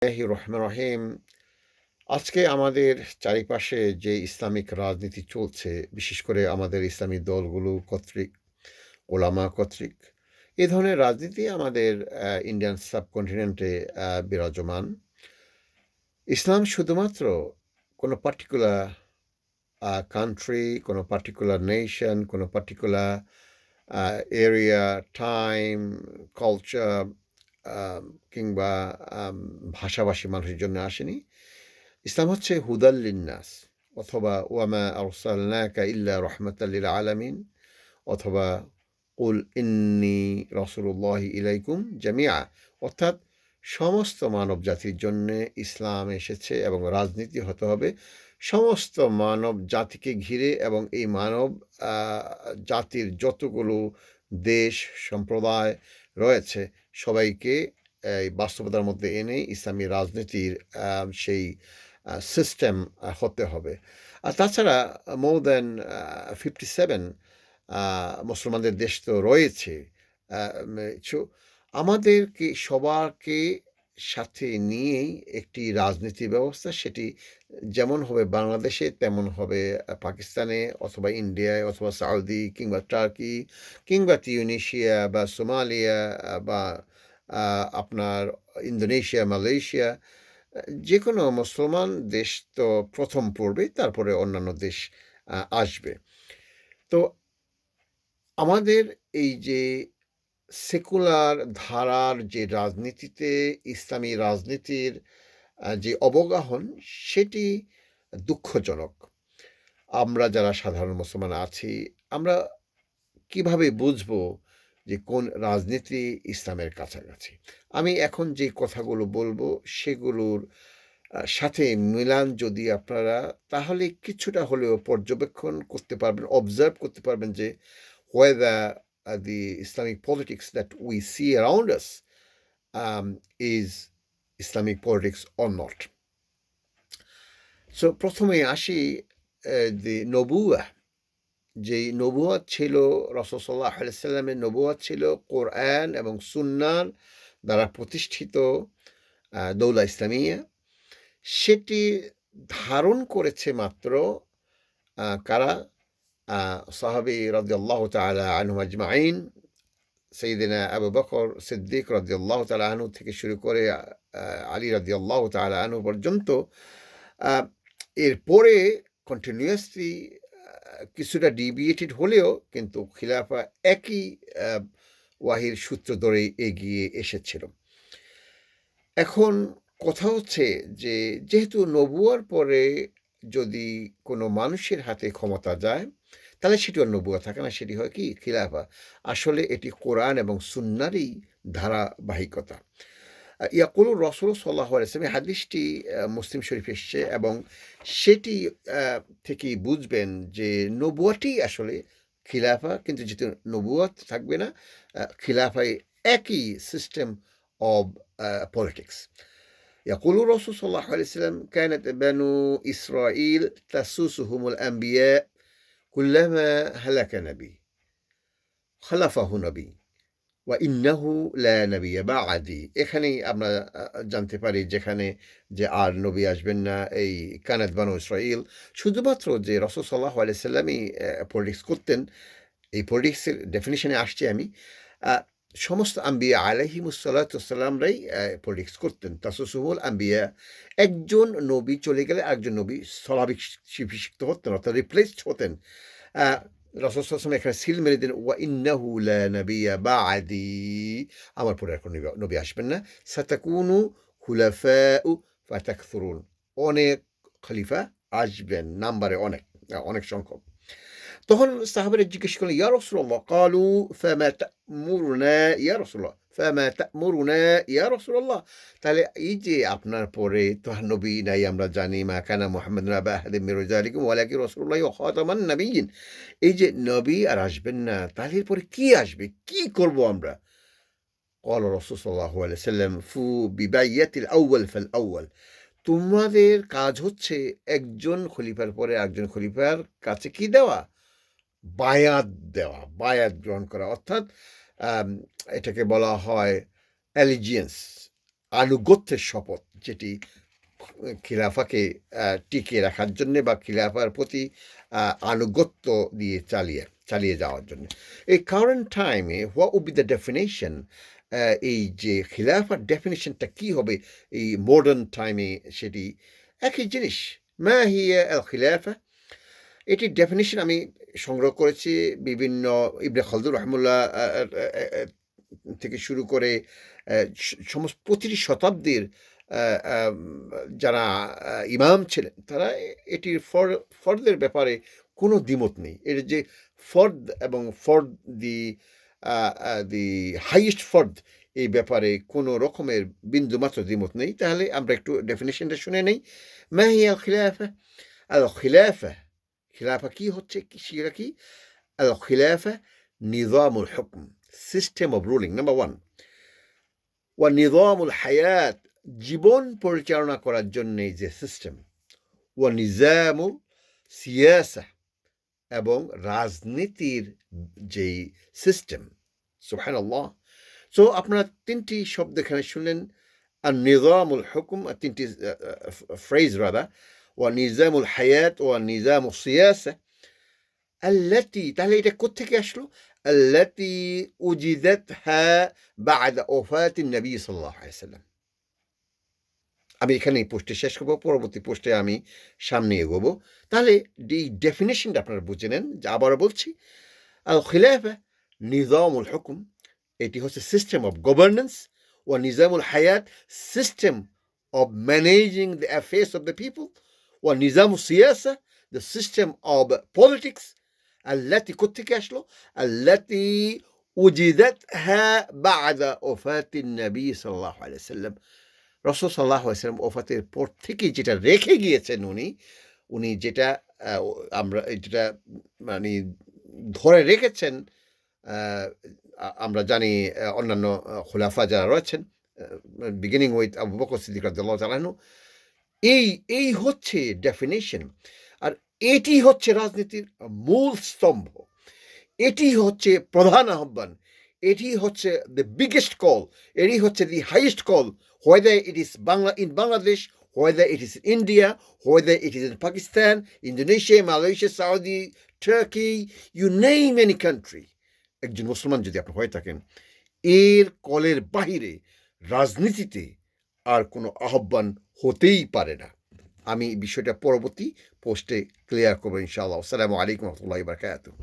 রহমান রহিম। আজকে আমাদের চারিপাশে যে ইসলামিক রাজনীতি চলছে, বিশেষ করে আমাদের ইসলামী দলগুলো কর্তৃক, ওলামা কর্তৃক, এ ধরনের রাজনীতি আমাদের ইন্ডিয়ান সাবকন্টিনেন্টে বিরাজমান। ইসলাম শুধুমাত্র কোনো পার্টিকুলার কান্ট্রি, কোনো পার্টিকুলার নেশন, কোনো পার্টিকুলার এরিয়া, টাইম, কালচার কিংবা ভাষাভাষী মানুষের জন্য আসেনি। ইসলাম হচ্ছে হুদাল লিন্নাস, অথবা ওয়ামা আরসালনাকা ইল্লা রহমাতাল লিল আলামিন, অথবা কুল ইন্নী রাসূলুল্লাহি ইলাইকুম জামিআ, অর্থাৎ সমস্ত মানব জাতির জন্য ইসলাম এসেছে এবং রাজনীতি হতে হবে সমস্ত মানব জাতিকে ঘিরে, এবং এই মানব জাতির যতগুলো দেশ সম্প্রদায় রয়েছে সবাইকে এই বাস্তবতার মধ্যে এনে ইসলামী রাজনীতির সেই সিস্টেম হতে হবে। আর তাছাড়া মোর দ্যান 57 মুসলমানদের দেশ তো রয়েছে। আমাদেরকে সবারকে সাথে নিয়েই একটি রাজনীতি ব্যবস্থা, সেটি যেমন হবে বাংলাদেশে তেমন হবে পাকিস্তানে, অথবা ইন্ডিয়ায়, অথবা সৌদি, কিংবা টার্কি, কিংবা তিউনিশিয়া বা সোমালিয়া, বা আপনার ইন্দোনেশিয়া, মালয়েশিয়া। যে কোনো মুসলমান দেশ তো প্রথম পড়বে, তারপরে অন্যান্য দেশ আসবে। তো আমাদের এই যে সেকুলার ধারার যে রাজনীতিতে ইসলামী রাজনীতির যে অবগাহন, সেটি দুঃখজনক। আমরা যারা সাধারণ মুসলমান আছি, আমরা কিভাবে বুঝবো যে কোন রাজনীতি ইসলামের কাছাকাছি? আমি এখন যে কথাগুলো বলবো সেগুলোর সাথে মিলান যদি আপনারা, তাহলে কিছুটা হলেও পর্যবেক্ষণ করতে পারবেন, অবজার্ভ করতে পারবেন যে whether the Islamic politics that we see around us is Islamic politics or not. So প্রথমে আসি the নবুয়া। যেই নবুয়ত ছিল, রাসূল সাল্লাল্লাহু আলাইহি ওয়াসাল্লামের নবুয়ত ছিল কোরআন এবং সুন্নাহর দ্বারা প্রতিষ্ঠিত দৌলা ইসলামিয়া। সেটি ধারণ করেছে মাত্র কারা? সাহাবী রাদিয়াল্লাহু তাআলা আনহুম আজমাইন, সাইয়্যিদিনা আবু বকর সিদ্দিক রাদিয়াল্লাহু তাআলা আনহু থেকে শুরু করে আলী রাদিয়াল্লাহু তাআলা আনহু পর্যন্ত। আ এরপরে কন্টিনিউয়াসলি কিছুটা ডিভিয়েটেড হলেও কিন্তু খিলাফা একই আ ওয়াহির সূত্র ধরেই এগিয়ে এসেছিল। এখন কথা হচ্ছে যে, যেহেতু নবুয়ার পরে যদি কোনো মানুষের হাতে ক্ষমতা যায়, তাহলে সেটি আর নবুয়া থাকে না, সেটি হয় কি? খিলাফা। আসলে এটি কোরআন এবং সুন্নাহরই ধারাবাহিকতা। ইয়াকুলুর রাসূল সাল্লাল্লাহু আলাইহি ওয়াসাল্লাম, হাদিসটি মুসলিম শরীফে এসছে, এবং সেটি থেকেই বুঝবেন যে নবুয়াটি আসলে খিলাফা, কিন্তু যেহেতু নবুয়াত থাকবে না, খিলাফায় একই সিস্টেম অব পলিটিক্স। يقول الرسول صلى الله عليه وسلم: كانت بنو إسرائيل تسوسهم الأنبياء كلما هلك نبي خلفه نبي ওয়াইন্নাহু লা নাবিয়্যা বা'দি। এখানেই আমরা জানতে পারি যেখানে যে আর নবী আসবেন না, এই কানাত বানু ইসরাইল। শুধুমাত্র যে রাসূল সাল্লাল্লাহু আলাইহি সাল্লামই পলিটিক্স করতেন, এই পলিটিক্সের ডেফিনিশনে আসছি আমি। আ সমস্ত আম্বিয়া আলাইহিমুস সালাতু ওয়াসসালামরাই পলিটিক্স করতেন। তাসুসুহুল আম্বিয়া। একজন নবী চলে গেলে আরেকজন নবী স্থলাভিষিক্ত হতেন, অর্থাৎ রিপ্লেসড হতেন। আ রাসূল সাল্লাল্লাহু আলাইহি ওয়াসাল্লাম এখানে সিল মেরে দিলেন, ওয়া ইন্নাহু লা নাবিয়্যা বা'দি। আমার পরে আর কোন নবী আসবেন না। সাতাকুনু খুলাফাউ ফাতাকথুরুন। অনেক খলিফা আসবেন, নাম্বারে অনেক, অনেক সংখ্যক। তখন সাহাবারা জিজ্ঞেস করলেন, ইয়া রাসূলুল্লাহ, ক্বালু ফামা তা'মুরুনা ইয়া রাসূলুল্লাহ, ফামা তা'মুরুনা ইয়া রাসূলুল্লাহ। তাহলে এই যে আপনার পরে তো আর নবী নাই, আমরা জানি, মা কানা মুহাম্মাদুন আবা আহাদিম মির রিজালিকুম ওয়ালাকিন রাসূলুল্লাহি ওয়া খাতামান নাবিয়্যিন। এই যে নবী আর আসবেন না, তাহলে এরপরে কি আসবে? কি করব আমরা? ক্বালা রাসূল সাল্লাল্লাহু আলাইহি ওয়াসাল্লাম, ফু বিবাইয়াতিল আউয়াল ফাল আউয়াল। তোমাদের কাজ হচ্ছে একজন খলিফার পরে একজন খলিফার কাছে কি দেওয়া? বায়াত দেওয়া, বায়াত গ্রহণ করা। অর্থাৎ আম এটাকে বলা হয় অ্যালিজিয়েন্স। আনুগত্যের শপথ, যেটি খিলাফাকে টিকিয়ে রাখার জন্যে বা খিলাফার প্রতি আনুগত্য দিয়ে চালিয়ে যাওয়ার জন্য। এই কারেন্ট টাইমে what would be the definition, এই যে খিলাফার ডেফিনেশনটা কী হবে এই মডার্ন টাইমে, সেটি একই জিনিস। মা হিয়া আল খিলাফা, এটির ডেফিনেশন আমি সংগ্রহ করেছি বিভিন্ন ইবনে খালদুন রাহিমাহুল্লাহ থেকে শুরু করে সমস্ত প্রতিটি শতাব্দীর যারা ইমাম ছিলেন তারা এটির ফরদের ব্যাপারে কোনো দ্বিমত নেই। এর যে ফর্দ এবং ফর্দ দি হাইয়েস্ট ফর্দ, এই ব্যাপারে কোনো রকমের বিন্দুমাত্র দ্বিমত নেই। তাহলে আমরা একটু ডেফিনেশনটা শুনে নেই। মা হিয়া আল খিলাফা? আল খিলাফা, খিলাফা কি হচ্ছে, সেটা কি? আল খিলাফা নিজামুল হুকম, system of ruling, number one. ওয়া নিজামুল হায়াত, জীবন পরিচালনা করার জন্যে যে সিস্টেম। ওয়া নিজামুল সিয়াসা, এবং রাজনীতির যেই সিস্টেম। সুবহানাল্লাহ। সো আপনারা তিনটি শব্দ এখানে শুনলেন, আর নিজামুল হুকুম, তিনটি ফ্রেজ রাদা, ওয়া নিজামুল হায়াত ওয়া নিজামুল সিয়াসা আল্লাতি, তাহলে এটা কোত্থেকে আসলো? আল্লাতি উজিদাতহা বা'দা ওফাতিন নবী সাল্লাল্লাহু আলাইহি ওয়াসাল্লাম। আমি এখানে এই পোস্টে শেষ করব, পরবর্তী পোস্টে আমি সামনে এগোবো। তাহলে এই ডেফিনেশনটা আপনারা বুঝে নেন। যে আবারও বলছি, আল খিলাফা নিজামুল হুকুম, এটি হচ্ছে সিস্টেম অফ গভর্নেন্স। ও নিজামুল হায়াত, system of managing the affairs of the people. ও নিজামুল সিয়াসা, দ্য সিস্টেম অফ পলিটিক্স। আল্লাতি কোত্থেকে আসলো? আল্লাতি উজিদাতহা বা'দা ওফাতিন নবী সাল্লাল্লাহু আলাইহি ওয়াসাল্লাম। রাসূল সাল্লাল্লাহু আলাইহি ওয়াসাল্লাম ওফাতের পর থেকেই যেটা রেখে গিয়েছেন উনি যেটা আমরা যেটা মানে ধরে রেখেছেন, আমরা জানি অন্যান্য খুলাফা যারা রয়েছেন, বিগিনিং উইথ আবু বকর সিদ্দিক রাদিয়াল্লাহু তাআলা আনহু, এই হচ্ছে ডেফিনেশন। আর এটি হচ্ছে রাজনীতির মূল স্তম্ভ। এটি হচ্ছে প্রধান আহ্বান। এটি হচ্ছে দ্য বিগেস্ট কল। এটি হচ্ছে the highest call, whether it is in Bangladesh, whether it is in India, whether it is in Pakistan, Indonesia, Malaysia, Saudi, Turkey, you name any country. একজন মুসলমান যদি আপনি হয়ে থাকেন, এর কলের বাহিরে রাজনীতিতে আর কোনো আহ্বান হতেই পারে না। আমি বিষয়টা পরবর্তী পোস্টে ক্লিয়ার করবো ইনশাআল্লাহ। আসসালামু আলাইকুম ওয়া রাহমাতুল্লাহি ওয়া বারাকাতুহু।